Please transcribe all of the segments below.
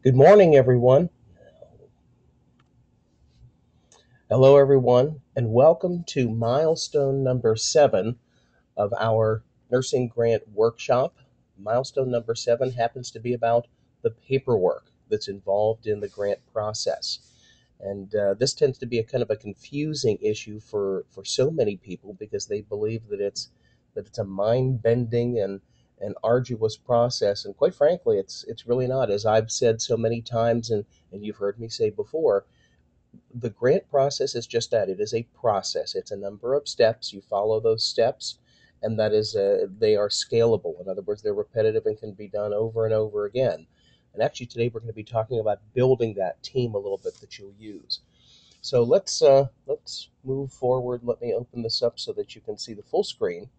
Good morning, everyone. Hello, everyone, and welcome to milestone number 7 of our nursing grant workshop. Milestone number 7 happens to be about the paperwork that's involved in the grant process. And this tends to be a kind of a confusing issue for so many people because they believe that it's a mind-bending and arduous process. And quite frankly, it's really not. As I've said so many times, and you've heard me say before, the grant process is just that. It is a process. It's a number of steps. You follow those steps, and that is they are scalable. In other words, they're repetitive and can be done over and over again. And actually, today we're going to be talking about building that team a little bit that you'll use. So let's move forward. Let me open this up so that you can see the full screen.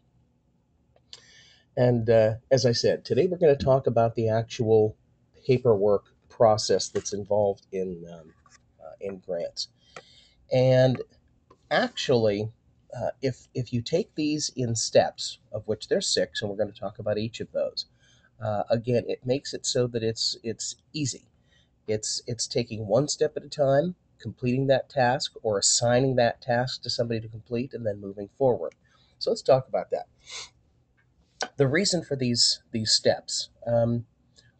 And as I said, today we're going to talk about the actual paperwork process that's involved in grants. And actually, if you take these in steps, of which there's 6, and we're going to talk about each of those, again, it makes it so that it's easy. It's taking one step at a time, completing that task, or assigning that task to somebody to complete, and then moving forward. So let's talk about that. The reason for these steps.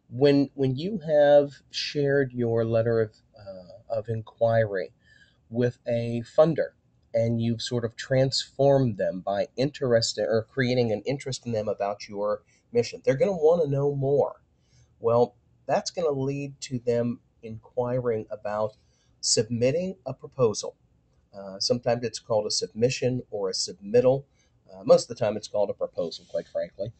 When you have shared your letter of inquiry with a funder and you've sort of transformed them by interest or creating an interest in them about your mission, they're going to want to know more. Well, that's going to lead to them inquiring about submitting a proposal. Sometimes it's called a submission or a submittal. Most of the time it's called a proposal, quite frankly.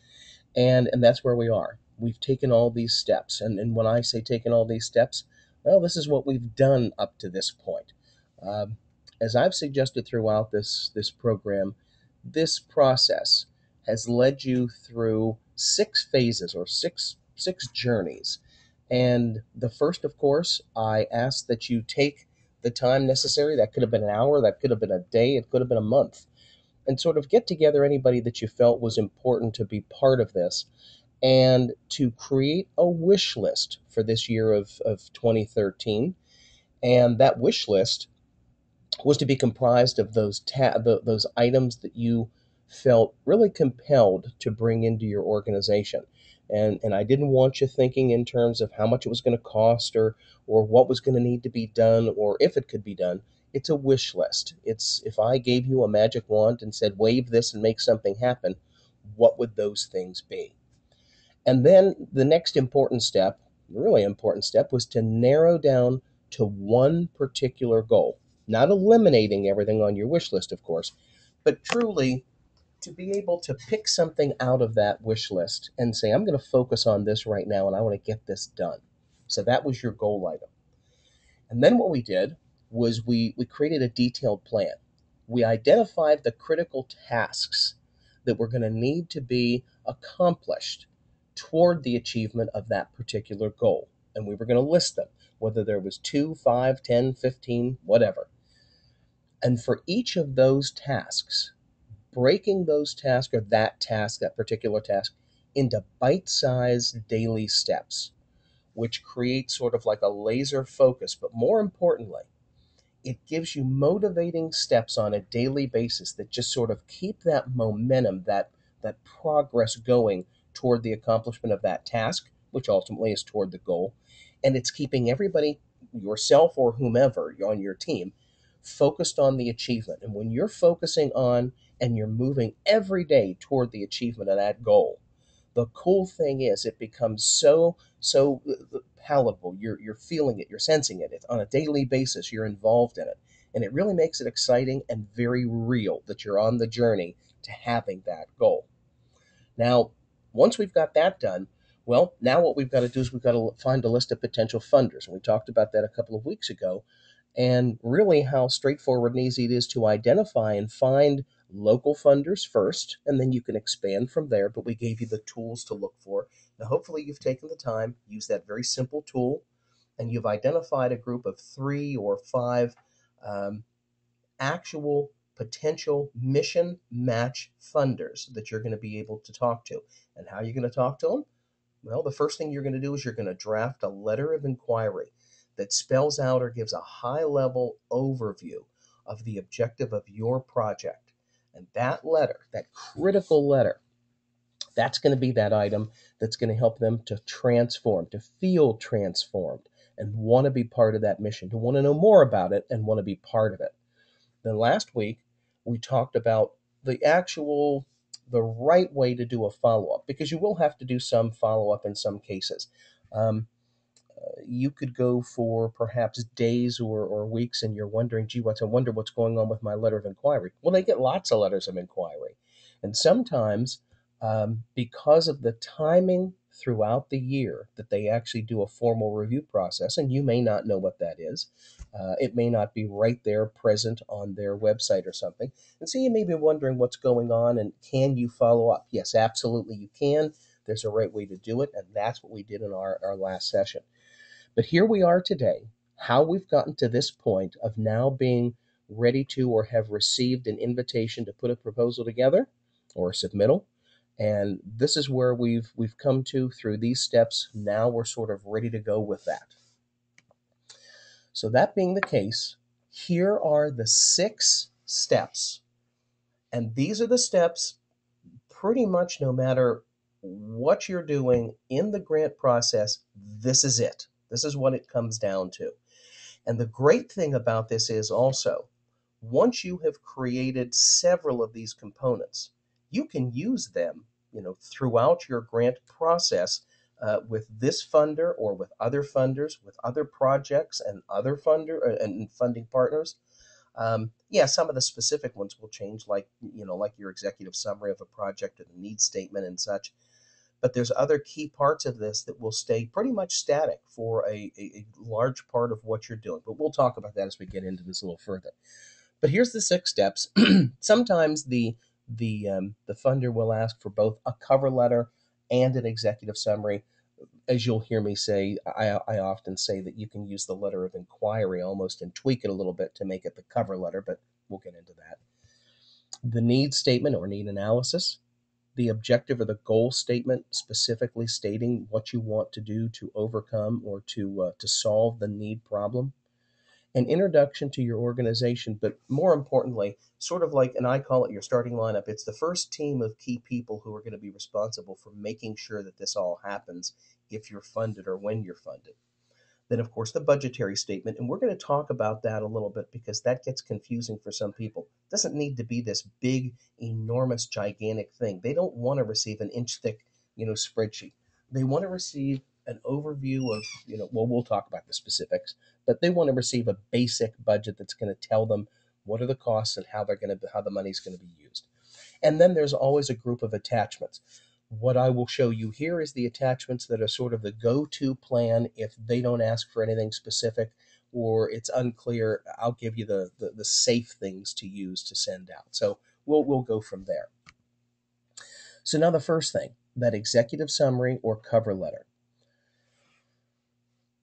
And that's where we are. We've taken all these steps. And when I say taken all these steps, well, this is what we've done up to this point. Um, as I've suggested throughout this program, this process has led you through 6 phases or six journeys. And the first, of course, I ask that you take the time necessary. That could have been an hour, that could have been a day, it could have been a month, and sort of get together anybody that you felt was important to be part of this and to create a wish list for this year of 2013. And that wish list was to be comprised of those items that you felt really compelled to bring into your organization. And I didn't want you thinking in terms of how much it was going to cost or what was going to need to be done or if it could be done. It's a wish list. It's if I gave you a magic wand and said wave this and make something happen, what would those things be? And then the next important step, really important step, was to narrow down to one particular goal. Not eliminating everything on your wish list, of course, but truly to be able to pick something out of that wish list and say, I'm going to focus on this right now and I want to get this done. So that was your goal item. And then what we did was we created a detailed plan. We identified the critical tasks that were going to need to be accomplished toward the achievement of that particular goal. And we were going to list them, whether there was 2, 5, 10, 15, whatever. And for each of those tasks, breaking those tasks or that particular task, into bite sized daily steps, which creates sort of like a laser focus. But more importantly, it gives you motivating steps on a daily basis that just sort of keep that momentum, that progress going toward the accomplishment of that task, which ultimately is toward the goal. And it's keeping everybody, yourself or whomever on your team, focused on the achievement. And when you're focusing on and you're moving every day toward the achievement of that goal, the cool thing is it becomes so palatable. You're feeling it, you're sensing it. It's on a daily basis. You're involved in it, and it really makes it exciting and very real that you're on the journey to having that goal. Now, once we've got that done, well, now what we've got to do is we've got to find a list of potential funders, and we talked about that a couple of weeks ago and really how straightforward and easy it is to identify and find local funders first, and then you can expand from there. But we gave you the tools to look for. Now, hopefully, you've taken the time, use that very simple tool, and you've identified a group of 3 or 5 um, actual potential mission match funders that you're going to be able to talk to. And how are you going to talk to them? Well, the first thing you're going to do is you're going to draft a letter of inquiry that spells out or gives a high level overview of the objective of your project. And that letter, that critical letter, that's going to be that item that's going to help them to transform, to feel transformed, and want to be part of that mission, to want to know more about it and want to be part of it. Then last week, we talked about the right way to do a follow up, because you will have to do some follow up in some cases. Um, you could go for perhaps days or weeks and you're wondering, gee, I wonder what's going on with my letter of inquiry. Well, they get lots of letters of inquiry. And sometimes, because of the timing throughout the year that they actually do a formal review process, and you may not know what that is, it may not be right there present on their website or something. And so you may be wondering what's going on and can you follow up? Yes, absolutely you can. There's a right way to do it, and that's what we did in our last session. But here we are today, how we've gotten to this point of now being ready to or have received an invitation to put a proposal together or a submittal. And this is where we've come to through these steps. Now we're sort of ready to go with that. So that being the case, here are the 6 steps. And these are the steps pretty much no matter what you're doing in the grant process, this is it. This is what it comes down to. And the great thing about this is also, once you have created several of these components, you can use them, throughout your grant process, with this funder or with other funders, with other projects and other and funding partners. Yeah, some of the specific ones will change, like your executive summary of a project or the needs statement and such. But there's other key parts of this that will stay pretty much static for a large part of what you're doing. But we'll talk about that as we get into this a little further. But here's the 6 steps. Sometimes the funder will ask for both a cover letter and an executive summary. As you'll hear me say, I often say that you can use the letter of inquiry almost and tweak it a little bit to make it the cover letter, but we'll get into that. The need statement or need analysis, the objective or the goal statement specifically stating what you want to do to overcome or to solve the need problem, an introduction to your organization, but more importantly, sort of like, and I call it your starting lineup, it's the first team of key people who are going to be responsible for making sure that this all happens if you're funded or when you're funded. Then, of course, the budgetary statement, and we're going to talk about that a little bit because that gets confusing for some people. It doesn't need to be this big, enormous, gigantic thing. They don't want to receive an inch thick, spreadsheet. They want to receive an overview of, well, we'll talk about the specifics, but they want to receive a basic budget that's going to tell them what are the costs and how the money's going to be used. And then there's always a group of attachments. What I will show you here is the attachments that are sort of the go-to plan if they don't ask for anything specific or it's unclear. I'll give you the safe things to use to send out. So we'll go from there. So now the first thing, that executive summary or cover letter.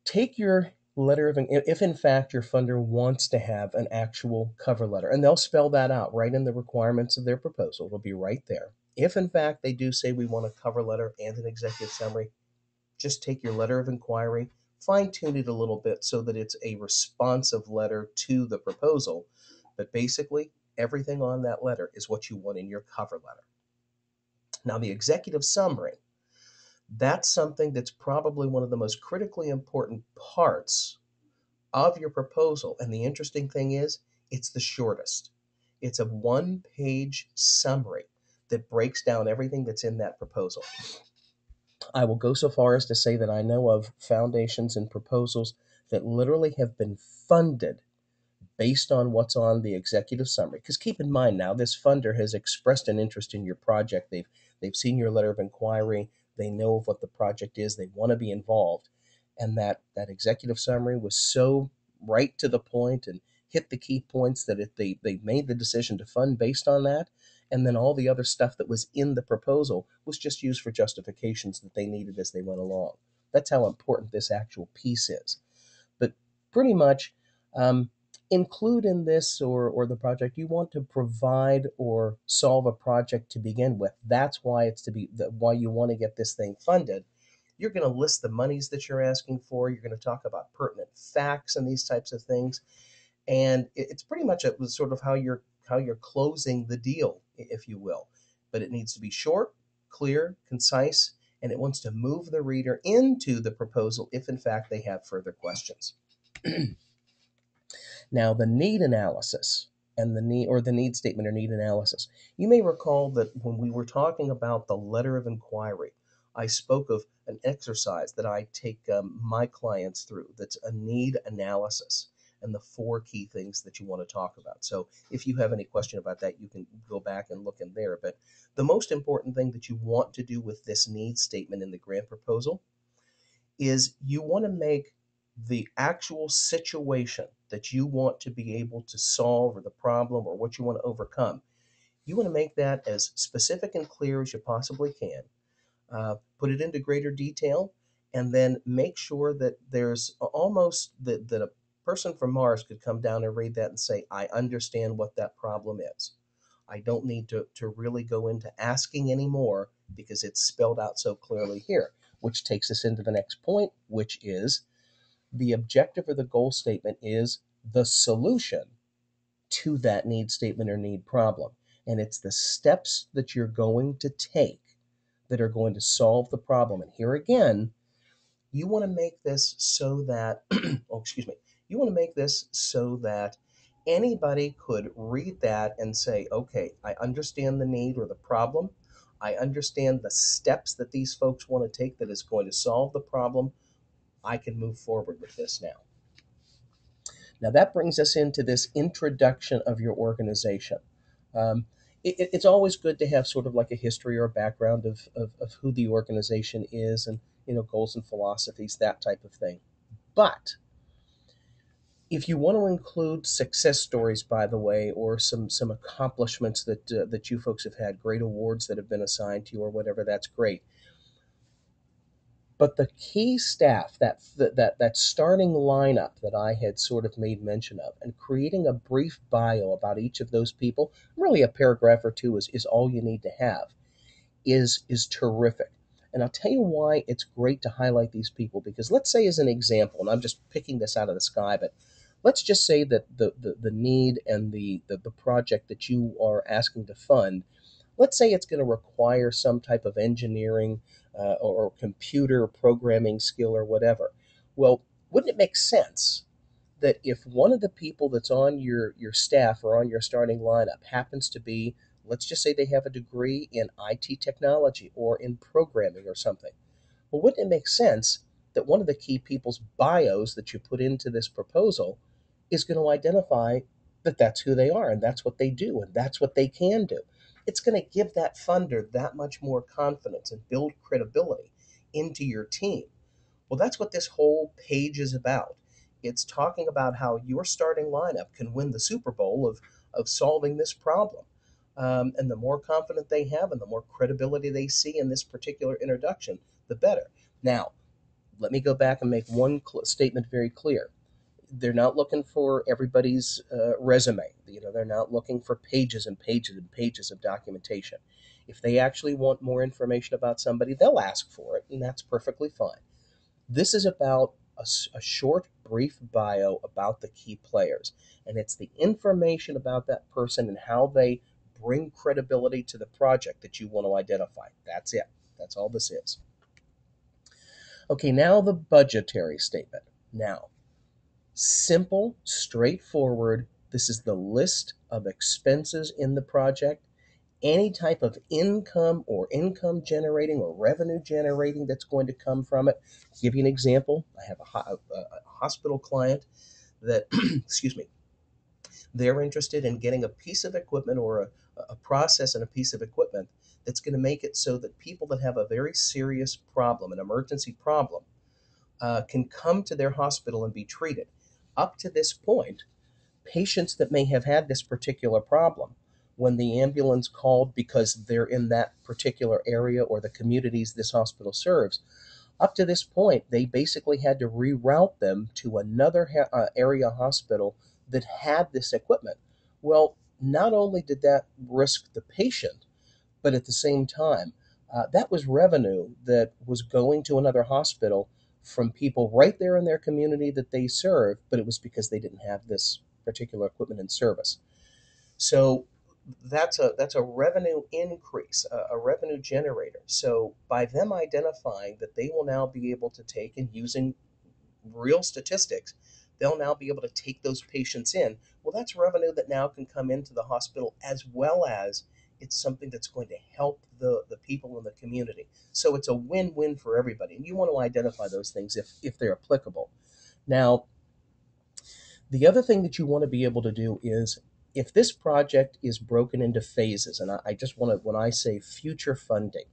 Take your letter of, if in fact your funder wants to have an actual cover letter, and they'll spell that out right in the requirements of their proposal. It'll be right there. If in fact they do say we want a cover letter and an executive summary, just take your letter of inquiry, fine tune it a little bit so that it's a responsive letter to the proposal. But basically, everything on that letter is what you want in your cover letter. Now, the executive summary, that's something that's probably one of the most critically important parts of your proposal. And the interesting thing is, it's the shortest. It's a 1-page summary that breaks down everything that's in that proposal. I will go so far as to say that I know of foundations and proposals that literally have been funded based on what's on the executive summary. Because keep in mind now, this funder has expressed an interest in your project. They've seen your letter of inquiry. They know of what the project is. They want to be involved. And that executive summary was so right to the point and hit the key points that they made the decision to fund based on that. And then all the other stuff that was in the proposal was just used for justifications that they needed as they went along. That's how important this actual piece is. But pretty much, include in this or the project you want to provide or solve a project to begin with. That's why why you want to get this thing funded. You're going to list the monies that you're asking for. You're going to talk about pertinent facts and these types of things. And it's pretty much sort of how you're closing the deal, if you will. But it needs to be short, clear, concise, and it wants to move the reader into the proposal if in fact they have further questions. Now, the need analysis and the need statement or need analysis. You may recall that when we were talking about the letter of inquiry, I spoke of an exercise that I take my clients through that's a need analysis and the four key things that you want to talk about. So if you have any question about that, you can go back and look in there. But the most important thing that you want to do with this need statement in the grant proposal is you want to make the actual situation that you want to be able to solve, or the problem, or what you want to overcome. You want to make that as specific and clear as you possibly can. Put it into greater detail, and then make sure that there's almost that a person from Mars could come down and read that and say, I understand what that problem is. I don't need to really go into asking anymore because it's spelled out so clearly here, which takes us into the next point, which is the objective or the goal statement is the solution to that need statement or need problem. And it's the steps that you're going to take that are going to solve the problem. And here again, you want to make this so that, oh, excuse me, you want to make this so that anybody could read that and say, okay, I understand the need or the problem. I understand the steps that these folks want to take that is going to solve the problem. I can move forward with this now. Now, that brings us into this introduction of your organization. Um, it's always good to have sort of like a history or a background of who the organization is and, goals and philosophies, that type of thing. But if you want to include success stories, by the way, or some accomplishments that you folks have had, great awards that have been assigned to you or whatever, that's great. But the key staff, that starting lineup that I had sort of made mention of, and creating a brief bio about each of those people, really a paragraph or two is all you need to have, is terrific. And I'll tell you why it's great to highlight these people, because let's say, as an example, and I'm just picking this out of the sky, but let's just say that the need and the project that you are asking to fund, let's say it's going to require some type of engineering or computer programming skill or whatever. Well, wouldn't it make sense that if one of the people that's on your staff or on your starting lineup happens to be, let's just say they have a degree in IT technology or in programming or something, well, wouldn't it make sense that one of the key people's bios that you put into this proposal is going to identify that that's who they are and that's what they do and that's what they can do? It's going to give that funder that much more confidence and build credibility into your team. Well, that's what this whole page is about. It's talking about how your starting lineup can win the Super Bowl of solving this problem. And the more confident they have and the more credibility they see in this particular introduction, the better. Now, let me go back and make one statement very clear. They're not looking for everybody's resume. They're not looking for pages and pages and pages of documentation. If they actually want more information about somebody, they'll ask for it, and that's perfectly fine. This is about a short, brief bio about the key players, and it's the information about that person and how they bring credibility to the project that you want to identify. That's it. That's all this is. Okay, now the budgetary statement. Now, simple, straightforward. This is the list of expenses in the project. Any type of income or income generating or revenue generating that's going to come from it. To give you an example, I have a hospital client that, excuse me, they're interested in getting a piece of equipment or a process and a piece of equipment that's going to make it so that people that have a very serious problem, an emergency problem, can come to their hospital and be treated. Up to this point, patients that may have had this particular problem, when the ambulance called because they're in that particular area or the communities this hospital serves, up to this point, they basically had to reroute them to another area hospital that had this equipment. Well, not only did that risk the patient, but at the same time, That was revenue that was going to another hospital from people right there in their community that they serve, but it was because they didn't have this particular equipment in service. So that's a revenue increase, a revenue generator. So by them identifying that they will now be able to take, and using real statistics, they'll now be able to take those patients in. Well, that's revenue that now can come into the hospital, as well as it's something that's going to help the people in the community. So it's a win-win for everybody. And you want to identify those things if they're applicable. Now, the other thing that you want to be able to do is, if this project is broken into phases, and I just want to, when I say future funding,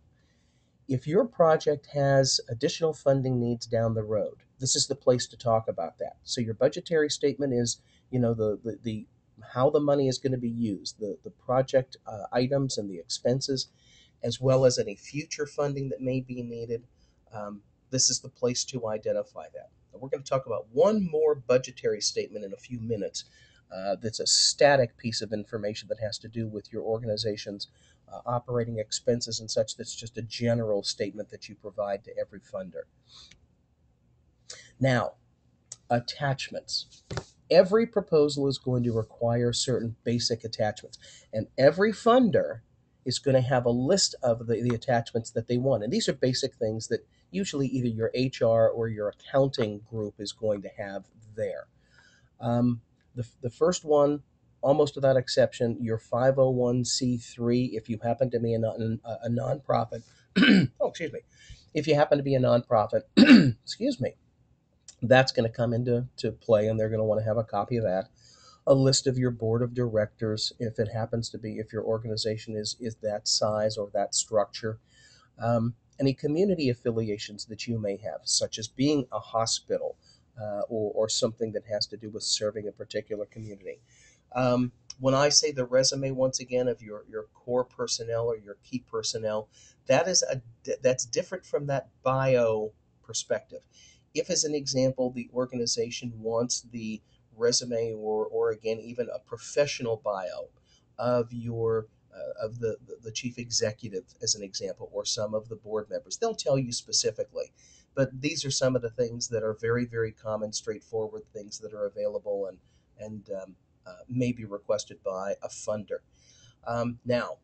if your project has additional funding needs down the road, this is the place to talk about that. So your budgetary statement is, the how the money is going to be used, the project items and the expenses, as well as any future funding that may be needed. This is the place to identify that. And we're going to talk about one more budgetary statement in a few minutes. That's a static piece of information that has to do with your organization's operating expenses and such. That's just a general statement that you provide to every funder. Now, attachments. Every proposal is going to require certain basic attachments, and every funder is going to have a list of the attachments that they want. And these are basic things that usually either your HR or your accounting group is going to have there. The first one, almost without exception, your 501c3, if you happen to be a nonprofit. Oh, excuse me. If you happen to be a nonprofit, excuse me, that's going to come into play, and they're going to want to have a copy of that. A list of your board of directors, if it happens to be, if your organization is that size or that structure. Any community affiliations that you may have, such as being a hospital, or something that has to do with serving a particular community. When I say the resume, once again, of your core personnel or your key personnel, that's different from that bio perspective. If, as an example, the organization wants the resume, or again, even a professional bio of your of the chief executive, as an example, or some of the board members, they'll tell you specifically. But these are some of the things that are very, very common, straightforward things that are available, and may be requested by a funder. Now,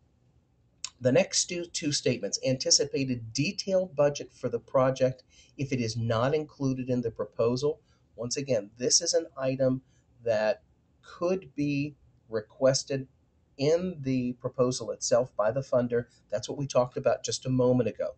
the next two statements: anticipated detailed budget for the project if it is not included in the proposal. Once again, this is an item that could be requested in the proposal itself by the funder. That's what we talked about just a moment ago.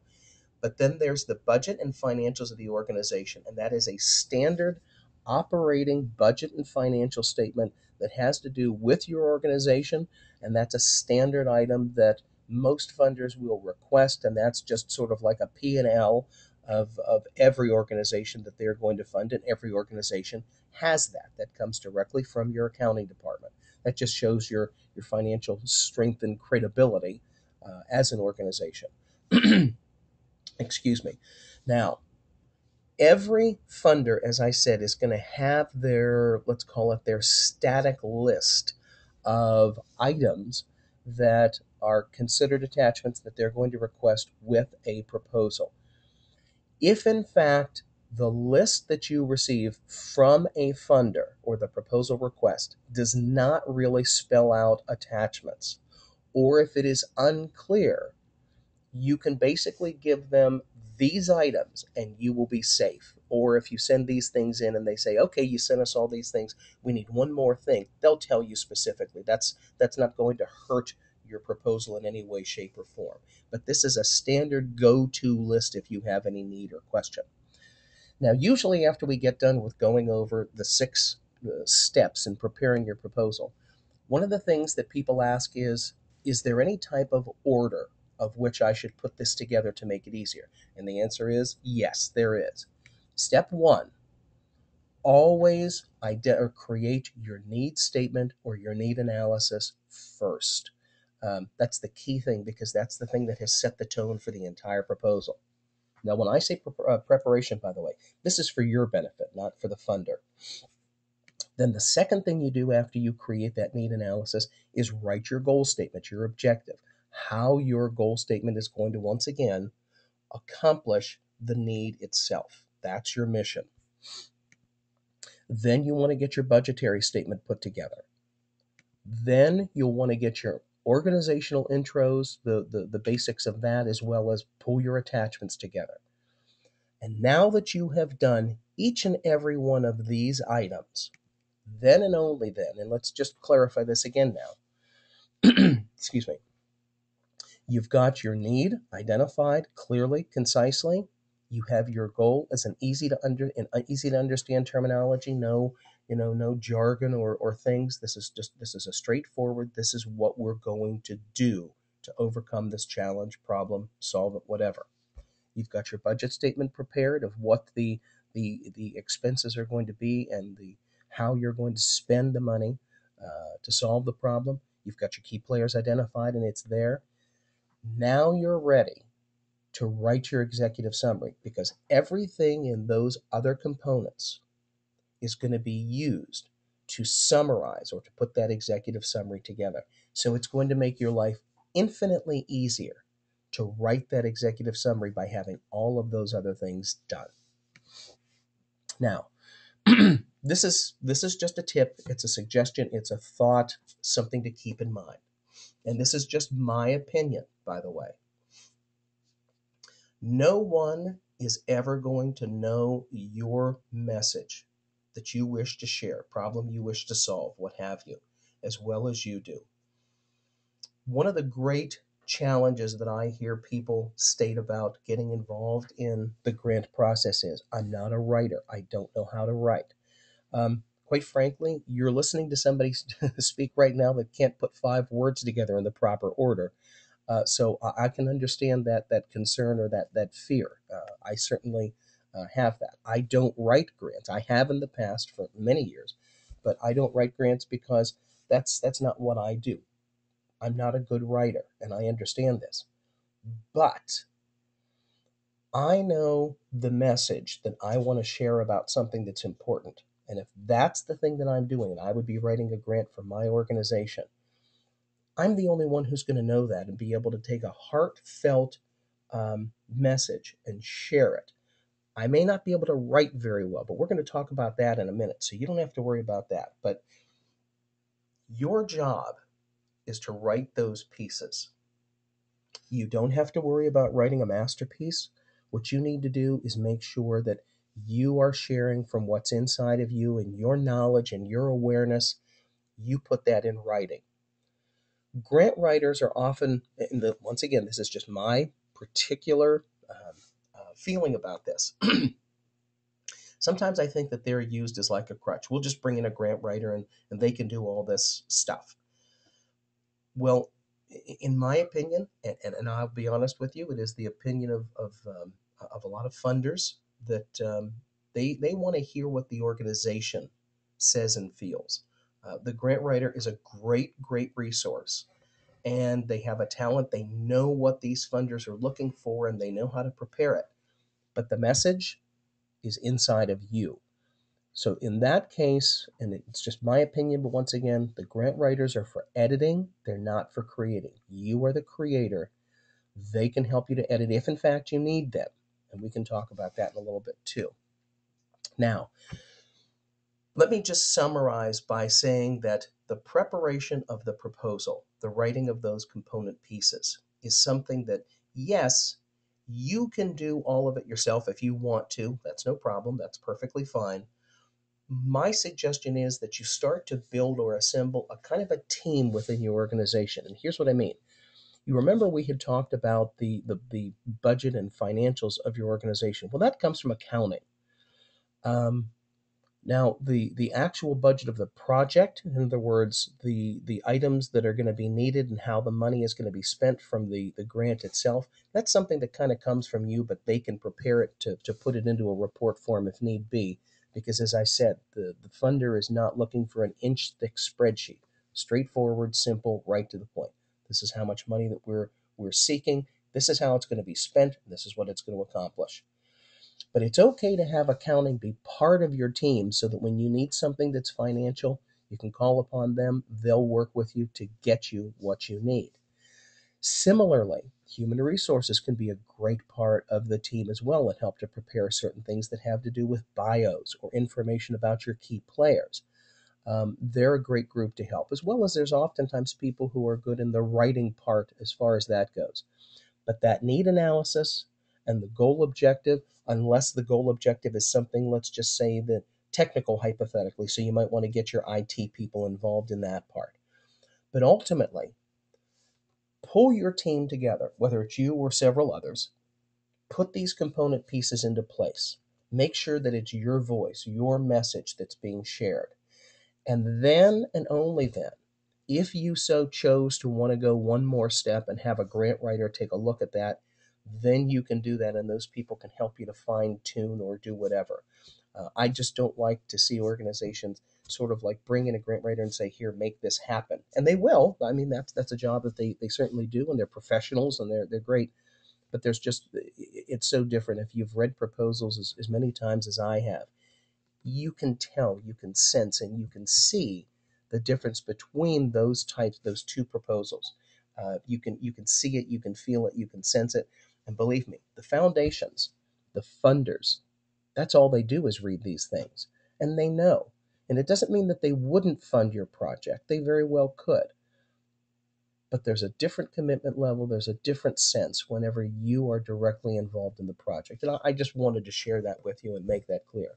But then there's the budget and financials of the organization, and that is a standard operating budget and financial statement that has to do with your organization, and that's a standard item that most funders will request, and that's just sort of like a P&L of every organization that they're going to fund, and every organization has that. That comes directly from your accounting department. That just shows your financial strength and credibility as an organization. Excuse me. Now, every funder, as I said, is going to have their, let's call it their static list of items that are considered attachments that they're going to request with a proposal. If, in fact, the list that you receive from a funder or the proposal request does not really spell out attachments, or if it is unclear, you can basically give them these items and you will be safe. Or if you send these things in and they say, okay, you sent us all these things, we need one more thing, they'll tell you specifically. That's not going to hurt your proposal in any way, shape, or form. But this is a standard go-to list if you have any need or question. Now, usually after we get done with going over the 6 steps in preparing your proposal, one of the things that people ask is there any type of order of which I should put this together to make it easier? And the answer is yes, there is. Step 1, always create your need statement or your need analysis first. That's the key thing, because that's the thing that has set the tone for the entire proposal. Now, when I say preparation, by the way, this is for your benefit, not for the funder. Then the second thing you do after you create that need analysis is write your goal statement, your objective. how your goal statement is going to, once again, accomplish the need itself. That's your mission. Then you want to get your budgetary statement put together. Then you'll want to get your organizational intros, the basics of that, as well as pull your attachments together. And now that you have done each and every one of these items, then and only then, and let's just clarify this again now. Excuse me. You've got your need identified clearly, concisely. You have your goal as an easy to understand terminology. No, no jargon or things. This is a straightforward. This is what we're going to do to overcome this challenge, problem, solve it, whatever. You've got your budget statement prepared of what the expenses are going to be and the how you're going to spend the money to solve the problem. You've got your key players identified and it's there. Now you're ready to write your executive summary because everything in those other components is going to be used to summarize or to put that executive summary together. So it's going to make your life infinitely easier to write that executive summary by having all of those other things done. Now, this is just a tip, it's a suggestion, it's a thought, something to keep in mind. And this is just my opinion, by the way. No one is ever going to know your message that you wish to share, problem you wish to solve, what have you, as well as you do. One of the great challenges that I hear people state about getting involved in the grant process is, I'm not a writer. I don't know how to write. Quite frankly, you're listening to somebody speak right now that can't put 5 words together in the proper order. So I can understand that concern or that fear. I certainly have that. I don't write grants. I have in the past for many years, but I don't write grants because that's not what I do. I'm not a good writer, and I understand this. But I know the message that I want to share about something that's important. And if that's the thing that I'm doing, and I would be writing a grant for my organization, I'm the only one who's going to know that and be able to take a heartfelt message and share it. I may not be able to write very well, but we're going to talk about that in a minute, so you don't have to worry about that. But your job is to write those pieces. You don't have to worry about writing a masterpiece. What you need to do is make sure that you are sharing from what's inside of you and your knowledge and your awareness. You put that in writing. Grant writers are often, once again, this is just my particular feeling about this. Sometimes I think that they're used as like a crutch. We'll just bring in a grant writer and they can do all this stuff. Well, in my opinion, and I'll be honest with you, it is the opinion of a lot of funders that they want to hear what the organization says and feels. The grant writer is a great resource, and they have a talent. They know what these funders are looking for, and they know how to prepare it. But the message is inside of you. So in that case, and it's just my opinion, but once again, the grant writers are for editing. They're not for creating. You are the creator. They can help you to edit if, in fact, you need them. And we can talk about that in a little bit, too. Now, let me just summarize by saying that the preparation of the proposal, the writing of those component pieces, is something that, yes, you can do all of it yourself if you want to. That's no problem. That's perfectly fine. My suggestion is that you start to build or assemble a kind of a team within your organization. And here's what I mean. You remember we had talked about the budget and financials of your organization. Well, that comes from accounting. Now, the actual budget of the project, in other words, the items that are going to be needed and how the money is going to be spent from the grant itself, that's something that kind of comes from you, but they can prepare it to put it into a report form if need be. Because as I said, the funder is not looking for an inch-thick spreadsheet. Straightforward, simple, right to the point. This is how much money that we're seeking. This is how it's going to be spent. This is what it's going to accomplish. But it's okay to have accounting be part of your team so that when you need something that's financial, you can call upon them. They'll work with you to get you what you need. Similarly, human resources can be a great part of the team as well and help to prepare certain things that have to do with bios or information about your key players. They're a great group to help, as well as there's oftentimes people who are good in the writing part as far as that goes. But that need analysis and the goal objective, unless the goal objective is something, let's just say the technical hypothetically, so you might want to get your IT people involved in that part. But ultimately, pull your team together, whether it's you or several others, put these component pieces into place. Make sure that it's your voice, your message that's being shared. And then and only then, if you so chose to want to go one more step and have a grant writer take a look at that, then you can do that and those people can help you to fine tune or do whatever. I just don't like to see organizations sort of like bring in a grant writer and say, here, make this happen. And they will. I mean, that's a job that they certainly do, and they're professionals and they're great. But there's just, it's so different. If you've read proposals as many times as I have, you can tell, you can sense, and you can see the difference between those two proposals. You can see it, you can feel it, you can sense it, and believe me, the foundations, the funders, that's all they do is read these things, and they know. And it doesn't mean that they wouldn't fund your project; they very well could. But there's a different commitment level, there's a different sense whenever you are directly involved in the project. And I just wanted to share that with you and make that clear.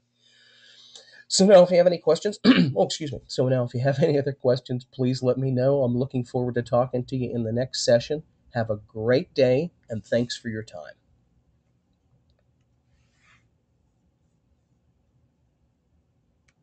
So now, if you have any questions, oh, excuse me. So now, if you have any other questions, please let me know. I'm looking forward to talking to you in the next session. Have a great day, and thanks for your time.